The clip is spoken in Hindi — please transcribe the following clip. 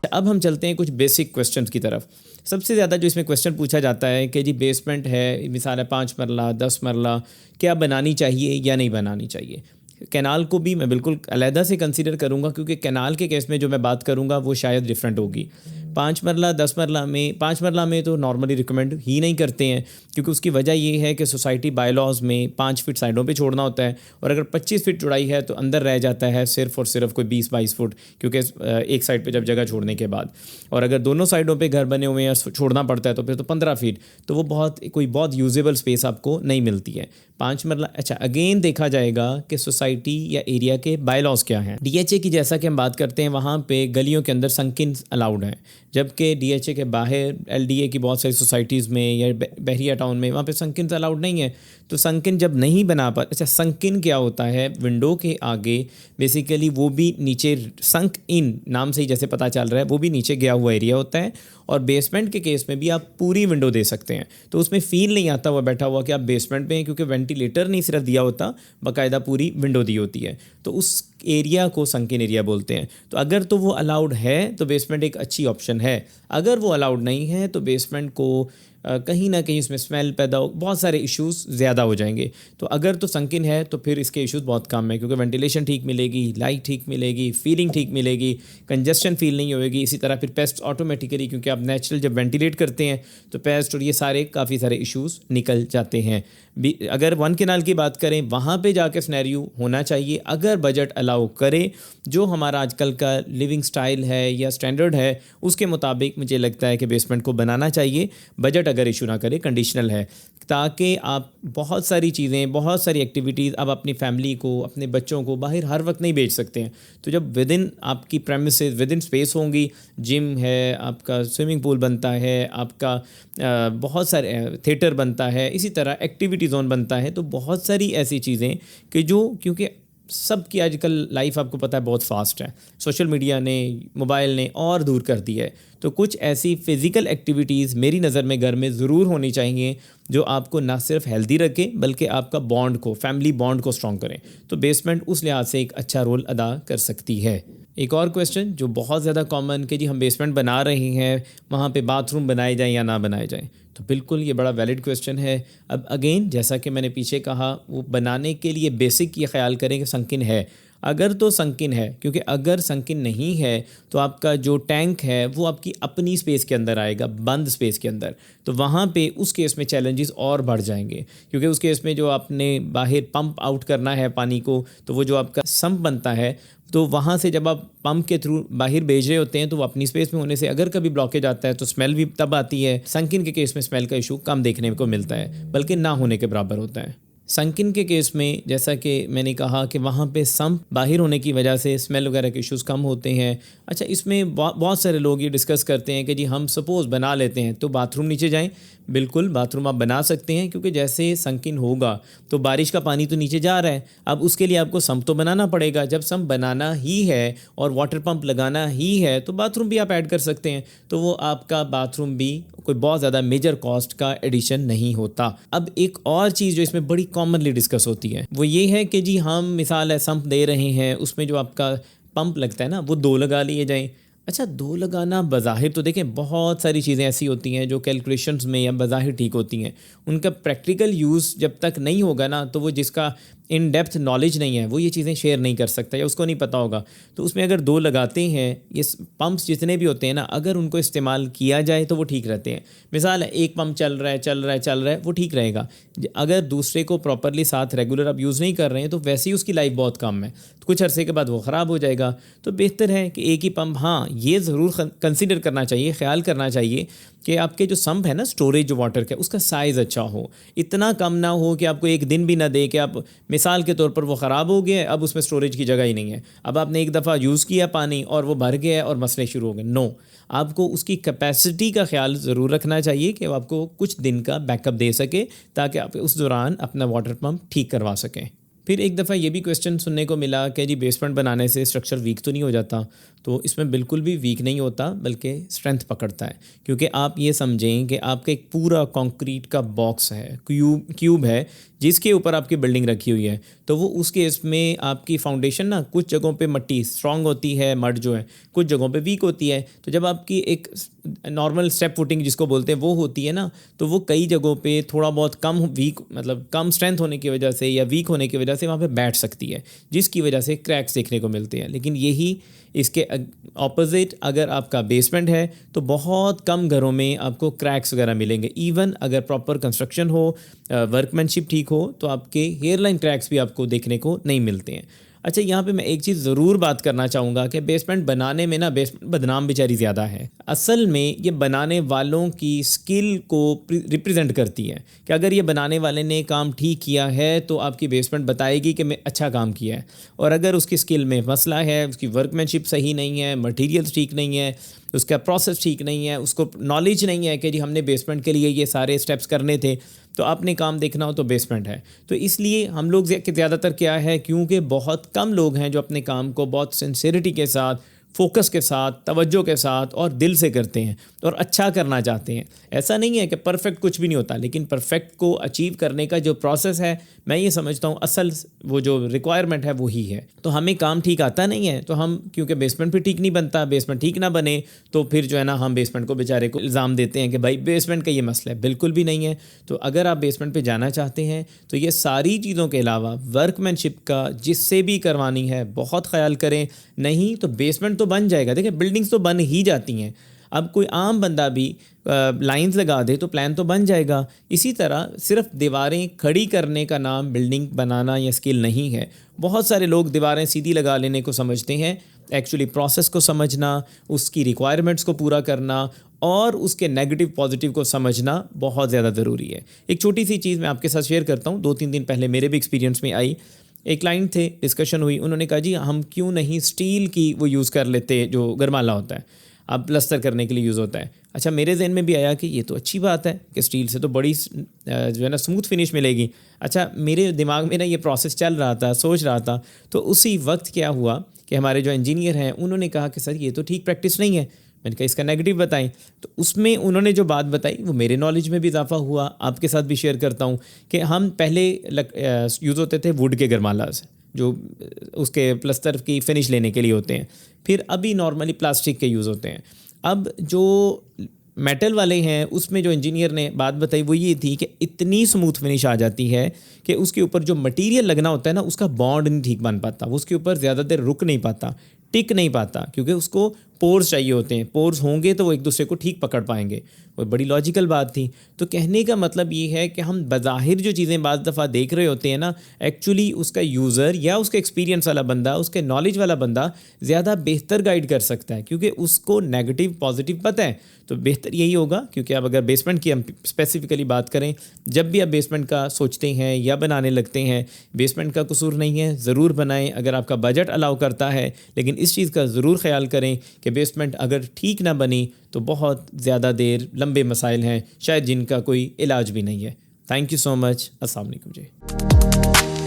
अब हम चलते हैं कुछ बेसिक क्वेश्चंस की तरफ। सबसे ज़्यादा जो इसमें क्वेश्चन पूछा जाता है कि जी बेसमेंट है, मिसाल है 5 मरला 10 मरला, क्या बनानी चाहिए या नहीं बनानी चाहिए। कैनाल को भी मैं बिल्कुल अलहदा से कंसीडर करूँगा, क्योंकि कैनाल के केस में जो मैं बात करूँगा वो शायद डिफरेंट होगी। 5 मरला 10 मरला में, 5 मरला में तो नॉर्मली रिकमेंड ही नहीं करते हैं, क्योंकि उसकी वजह ये है कि सोसाइटी बायलॉज में 5 फीट साइडों पे छोड़ना होता है, और अगर 25 फीट चौड़ाई है तो अंदर रह जाता है सिर्फ और सिर्फ कोई 20-22 फुट, क्योंकि एक साइड पे जब जगह छोड़ने के बाद, और अगर दोनों साइडों पे घर बने हुए हैं छोड़ना पड़ता है तो फिर तो 15 फीट, तो वो बहुत यूजेबल स्पेस आपको नहीं मिलती है। 5 मरला अच्छा अगेन देखा जाएगा कि सोसाइटी या एरिया के बायलॉज क्या हैं। डीएचए की जैसा कि हम बात करते हैं, वहाँ पे गलियों के अंदर संकिन अलाउड हैं, जबकि डीएचए के बाहर एलडीए की बहुत सारी सोसाइटीज़ में या बहरिया टाउन में वहाँ पे संकिन अलाउड नहीं है। तो संकिन जब नहीं बना पा, अच्छा संकिन क्या होता है, विंडो के आगे बेसिकली वो भी नीचे संक इन नाम से ही जैसे पता चल रहा है वो भी नीचे गया हुआ एरिया होता है, और बेसमेंट के केस में भी आप पूरी विंडो दे सकते हैं, तो उसमें फील नहीं आता हुआ बैठा हुआ कि आप बेसमेंट में हैं, क्योंकि वेंटिलेटर नहीं सिर्फ दिया होता, बाकायदा पूरी विंडो दी होती है, तो उस एरिया को संकिन एरिया बोलते हैं। तो अगर तो वो अलाउड है तो बेसमेंट एक अच्छी ऑप्शन है, अगर वो अलाउड नहीं है तो बेसमेंट को कहीं ना कहीं उसमें स्मेल पैदा हो, बहुत सारे इश्यूज़ ज़्यादा हो जाएंगे। तो अगर तो संकिन है तो फिर इसके इश्यूज़ बहुत कम है, क्योंकि वेंटिलेशन ठीक मिलेगी, लाइट ठीक मिलेगी, फीलिंग ठीक मिलेगी, कंजस्शन फील नहीं होएगी। इसी तरह फिर पेस्ट ऑटोमेटिकली, क्योंकि आप नेचुरल जब वेंटिलेट करते हैं तो पेस्ट और ये सारे काफ़ी सारे इश्यूज़ निकल जाते हैं। अगर वन कैनाल की बात करें, वहाँ पे जाके सिनेरियो होना चाहिए, अगर बजट अलाउ करे, जो हमारा आजकल का लिविंग स्टाइल है या स्टैंडर्ड है उसके मुताबिक मुझे लगता है कि बेसमेंट को बनाना चाहिए, बजट अगर इशू ना करे, कंडीशनल है, ताकि आप बहुत सारी चीज़ें, बहुत सारी एक्टिविटीज़ आप अपनी फैमिली को, अपने बच्चों को बाहर हर वक्त नहीं भेज सकते हैं। तो जब विद इन आपकी प्रेमिसेस, विद इन स्पेस होंगी, जिम है, आपका स्विमिंग पूल बनता है, आपका बहुत सारे थिएटर बनता है, इसी तरह एक्टिविटी जोन बनता है, तो बहुत सारी ऐसी चीज़ें कि जो, क्योंकि सब की आजकल लाइफ आपको पता है बहुत फास्ट है, सोशल मीडिया ने, मोबाइल ने और दूर कर दिया है, तो कुछ ऐसी फ़िज़िकल एक्टिविटीज़ मेरी नज़र में घर में ज़रूर होनी चाहिए जो आपको ना सिर्फ हेल्दी रखे बल्कि आपका बॉन्ड को, फैमिली बॉन्ड को स्ट्रॉन्ग करें। तो बेसमेंट उस लिहाज से एक अच्छा रोल अदा कर सकती है। एक और क्वेश्चन जो बहुत ज़्यादा कॉमन कि जी हम बेसमेंट बना रहे हैं, वहाँ पे बाथरूम बनाए जाएँ या ना बनाए जाएँ, तो बिल्कुल ये बड़ा वैलिड क्वेश्चन है। अब अगेन जैसा कि मैंने पीछे कहा, वो बनाने के लिए बेसिक ये ख्याल करें कि संकिन है, अगर तो संकिन है, क्योंकि अगर संकिन नहीं है तो आपका जो टैंक है वो आपकी अपनी स्पेस के अंदर आएगा, बंद स्पेस के अंदर, तो वहाँ पे उस केस में चैलेंजेस और बढ़ जाएंगे, क्योंकि उस केस में जो आपने बाहर पंप आउट करना है पानी को, तो वो जो आपका सम्प बनता है, तो वहाँ से जब आप पंप के थ्रू बाहर भेज रहे होते हैं तो वो अपनी स्पेस में होने से अगर कभी ब्लॉकेज आता है तो स्मेल भी तब आती है। संकिन के केस में स्मेल का इशू कम देखने को मिलता है, बल्कि ना होने के बराबर होता है। संकिन के केस में जैसा कि मैंने कहा कि वहाँ पे सम्प बाहर होने की वजह से स्मेल वगैरह के इश्यूज़ कम होते हैं। अच्छा, इसमें बहुत सारे लोग ये डिस्कस करते हैं कि जी हम सपोज़ बना लेते हैं तो बाथरूम नीचे जाएं। बिल्कुल बाथरूम आप बना सकते हैं, क्योंकि जैसे संकिन होगा तो बारिश का पानी तो नीचे जा रहा है, अब उसके लिए आपको सम्प तो बनाना पड़ेगा। जब सम्प बनाना ही है और वाटर पंप लगाना ही है तो बाथरूम भी आप ऐड कर सकते हैं, तो वो आपका बाथरूम भी कोई बहुत ज़्यादा मेजर कॉस्ट का एडिशन नहीं होता। अब एक और चीज़ जो इसमें बड़ी कॉमनली डिस्कस होती है वो ये है कि जी हम मिसाल है सम्प दे रहे हैं, उसमें जो आपका पंप लगता है ना वो 2 लगा लिए जाएँ। अच्छा, 2 लगाना बज़ाहिर तो देखें बहुत सारी चीज़ें ऐसी होती हैं जो कैलकुलेशंस में या बज़ाहिर ठीक होती हैं, उनका प्रैक्टिकल यूज़ जब तक नहीं होगा ना तो वो जिसका इन डेप्थ नॉलेज नहीं है वो ये चीज़ें शेयर नहीं कर सकता या उसको नहीं पता होगा। तो उसमें अगर 2 लगाते हैं, ये पंप्स जितने भी होते हैं ना, अगर उनको इस्तेमाल किया जाए तो वो ठीक रहते हैं। मिसाल है एक पंप चल रहा है वो ठीक रहेगा। अगर दूसरे को प्रॉपरली साथ रेगुलर आप यूज़ नहीं कर रहे हैं तो वैसे ही उसकी लाइफ बहुत कम है, तो कुछ अरसे के बाद वो ख़राब हो जाएगा। तो बेहतर है कि एक ही पंप, हाँ ये ज़रूर कंसिडर करना चाहिए, ख्याल करना चाहिए कि आपके जो सम्प है ना, स्टोरेज जो वाटर का, उसका साइज़ अच्छा हो, इतना कम ना हो कि आपको एक दिन भी ना दे कि आप मिसाल के तौर पर वो ख़राब हो गया, अब उसमें स्टोरेज की जगह ही नहीं है, अब आपने एक दफ़ा यूज़ किया पानी और वो भर गया और मसले शुरू हो गए। नो, आपको उसकी कैपेसिटी का ख्याल ज़रूर रखना चाहिए कि आपको कुछ दिन का बैकअप दे सके, ताकि आप उस दौरान अपना वाटर पम्प ठीक करवा सकें। फिर एक दफ़ा ये भी क्वेश्चन सुनने को मिला कि जी बेसमेंट बनाने से स्ट्रक्चर वीक तो नहीं हो जाता। तो इसमें बिल्कुल भी वीक नहीं होता, बल्कि स्ट्रेंथ पकड़ता है। क्योंकि आप ये समझें कि आपका एक पूरा कंक्रीट का बॉक्स है, क्यूब है, जिसके ऊपर आपकी बिल्डिंग रखी हुई है। तो वो उस केस में आपकी फाउंडेशन ना कुछ जगहों पे मट्टी स्ट्रांग होती है, मड जो है कुछ जगहों पे वीक होती है। तो जब आपकी एक नॉर्मल स्टेप फुटिंग जिसको बोलते हैं वो होती है ना, तो वो कई जगहों पे थोड़ा बहुत कम वीक, मतलब कम स्ट्रेंथ होने की वजह से या वीक होने की वजह से वहाँ पे बैठ सकती है, जिसकी वजह से क्रैक्स देखने को मिलते हैं। लेकिन यही इसके ऑपोजिट अगर आपका बेसमेंट है तो बहुत कम घरों में आपको क्रैक्स वगैरह मिलेंगे। इवन अगर प्रॉपर कंस्ट्रक्शन हो, वर्कमैनशिप ठीक हो, तो आपके हेयरलाइन क्रैक्स भी आपको देखने को नहीं मिलते हैं। अच्छा, यहाँ पे मैं एक चीज़ ज़रूर बात करना चाहूँगा कि बेसमेंट बनाने में ना बेसमेंट बदनाम बेचारी ज़्यादा है। असल में ये बनाने वालों की स्किल को रिप्रेजेंट करती है कि अगर ये बनाने वाले ने काम ठीक किया है तो आपकी बेसमेंट बताएगी कि मैं अच्छा काम किया है। और अगर उसकी स्किल में मसला है, उसकी वर्कमैनशिप सही नहीं है, मटेरियल्स ठीक नहीं है, उसका प्रोसेस ठीक नहीं है, उसको नॉलेज नहीं है कि जी हमने बेसमेंट के लिए ये सारे स्टेप्स करने थे, तो आपने काम देखना हो तो बेसमेंट है। तो इसलिए हम लोग ज़्यादातर क्या है, क्योंकि बहुत कम लोग हैं जो अपने काम को बहुत सिंसियरिटी के साथ, फोकस के साथ, तवज्जो के साथ और दिल से करते हैं और अच्छा करना चाहते हैं। ऐसा नहीं है कि परफेक्ट कुछ भी नहीं होता, लेकिन परफेक्ट को अचीव करने का जो प्रोसेस है, मैं ये समझता हूँ असल वो जो रिक्वायरमेंट है वही है। तो हमें काम ठीक आता नहीं है तो हम, क्योंकि बेसमेंट भी ठीक नहीं बनता, बेसमेंट ठीक ना बने तो फिर जो है ना हम बेसमेंट को बेचारे को इल्ज़ाम देते हैं कि भाई बेसमेंट का ये मसला है। बिल्कुल भी नहीं है। तो अगर आप बेसमेंट पे जाना चाहते हैं तो ये सारी चीज़ों के अलावा वर्कमैनशिप का जिससे भी करवानी है बहुत ख्याल करें। नहीं तो बेसमेंट तो बन जाएगा, देखिए बिल्डिंग्स तो बन ही जाती हैं। अब कोई आम बंदा भी लाइंस लगा दे तो प्लान तो बन जाएगा। इसी तरह सिर्फ दीवारें खड़ी करने का नाम बिल्डिंग बनाना या स्किल नहीं है। बहुत सारे लोग दीवारें सीधी लगा लेने को समझते हैं। एक्चुअली प्रोसेस को समझना, उसकी रिक्वायरमेंट्स को पूरा करना और उसके नेगेटिव पॉजिटिव को समझना बहुत ज़्यादा ज़रूरी है। एक छोटी सी चीज़ मैं आपके साथ शेयर करता हूँ, 2-3 दिन पहले मेरे भी एक्सपीरियंस में आई। एक क्लाइंट थे, डिस्कशन हुई, उन्होंने कहा जी हम क्यों नहीं स्टील की वो यूज़ कर लेते जो गरमाला होता है, अब प्लस्तर करने के लिए यूज़ होता है। अच्छा, मेरे जहन में भी आया कि ये तो अच्छी बात है कि स्टील से तो बड़ी जो है ना स्मूथ फिनिश मिलेगी। अच्छा, मेरे दिमाग में ना ये प्रोसेस चल रहा था, सोच रहा था। तो उसी वक्त क्या हुआ कि हमारे जो इंजीनियर हैं उन्होंने कहा कि सर ये तो ठीक प्रैक्टिस नहीं है। मैंने कहा इसका नेगेटिव बताएं। तो उसमें उन्होंने जो बात बताई वो मेरे नॉलेज में भी इजाफा हुआ। आपके साथ भी शेयर करता हूँ कि हम पहले यूज़ होते थे वुड के गरमालास, जो उसके प्लस्तर की फिनिश लेने के लिए होते हैं। फिर अभी नॉर्मली प्लास्टिक के यूज़ होते हैं। अब जो मेटल वाले हैं उसमें जो इंजीनियर ने बात बताई वो ये थी कि इतनी स्मूथ फिनिश आ जाती है कि उसके ऊपर जो मटेरियल लगना होता है ना उसका बॉन्ड नहीं ठीक बन पाता, वो उसके ऊपर ज़्यादा देर रुक नहीं पाता, टिक नहीं पाता, क्योंकि उसको पोर्स चाहिए होते हैं। पोर्स होंगे तो वो एक दूसरे को ठीक पकड़ पाएंगे। वो बड़ी लॉजिकल बात थी। तो कहने का मतलब ये है कि हम बज़ाहिर जो चीज़ें बाज़ दफ़ा देख रहे होते हैं ना, एक्चुअली उसका यूज़र या उसका एक्सपीरियंस वाला बंदा, उसके नॉलेज वाला बंदा ज़्यादा बेहतर गाइड कर सकता है, क्योंकि उसको नेगेटिव पॉजिटिव पता है। तो बेहतर यही होगा, क्योंकि अब अगर बेसमेंट की हम स्पेसिफिकली बात करें, जब भी आप बेसमेंट का सोचते हैं या बनाने लगते हैं, बेसमेंट का कसूर नहीं है, ज़रूर बनाएं अगर आपका बजट अलाउ करता है। लेकिन इस चीज़ का ज़रूर ख्याल करें कि बेसमेंट अगर ठीक ना बनी तो बहुत ज़्यादा देर लंबे मसाइल हैं, शायद जिनका कोई इलाज भी नहीं है। Thank you so much. अस्सलाम वालेकुम जी।